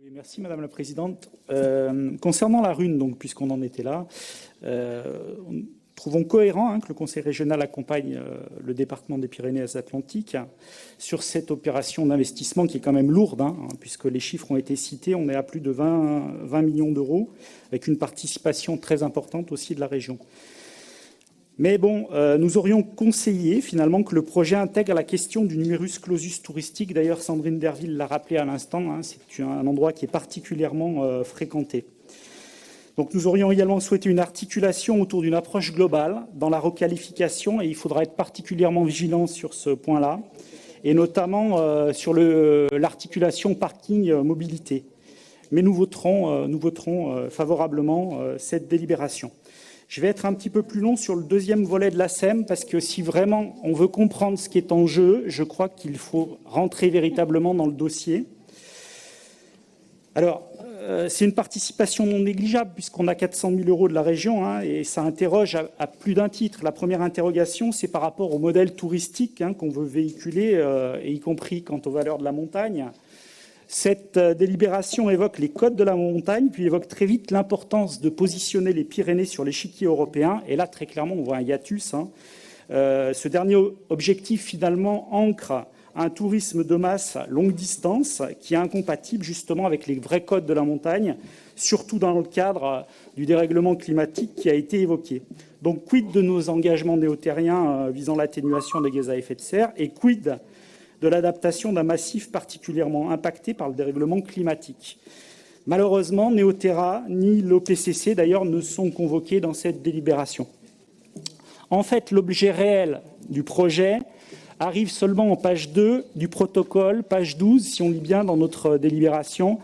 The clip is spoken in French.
Oui, merci Madame la Présidente. Concernant la Rhune, donc, puisqu'on en était là, nous trouvons cohérent que le Conseil régional accompagne le département des Pyrénées-Atlantiques sur cette opération d'investissement qui est quand même lourde, puisque les chiffres ont été cités. On est à plus de 20 millions d'euros, avec une participation très importante aussi de la région. Mais bon, nous aurions conseillé finalement que le projet intègre la question du numerus clausus touristique. D'ailleurs, Sandrine Derville l'a rappelé à l'instant, c'est un endroit qui est particulièrement fréquenté. Donc nous aurions également souhaité une articulation autour d'une approche globale dans la requalification, et il faudra être particulièrement vigilant sur ce point-là, et notamment sur l'articulation parking-mobilité. Mais nous voterons favorablement cette délibération. Je vais être un petit peu plus long sur le deuxième volet de la SEM, parce que si vraiment on veut comprendre ce qui est en jeu, je crois qu'il faut rentrer véritablement dans le dossier. Alors, c'est une participation non négligeable, puisqu'on a 400 000 euros de la région, et ça interroge à plus d'un titre. La première interrogation, c'est par rapport au modèle touristique qu'on veut véhiculer, et y compris quant aux valeurs de la montagne. Cette délibération évoque les codes de la montagne, puis évoque très vite l'importance de positionner les Pyrénées sur l'échiquier européen. Et là, très clairement, on voit un hiatus. Ce dernier objectif, finalement, ancre un tourisme de masse longue distance qui est incompatible justement avec les vrais codes de la montagne, surtout dans le cadre du dérèglement climatique qui a été évoqué. Donc, quid de nos engagements néo-terriens visant l'atténuation des gaz à effet de serre, et quid de l'adaptation d'un massif particulièrement impacté par le dérèglement climatique. Malheureusement, Néoterra ni l'OPCC d'ailleurs ne sont convoqués dans cette délibération. En fait, l'objet réel du projet arrive seulement en page 2 du protocole, page 12, si on lit bien dans notre délibération,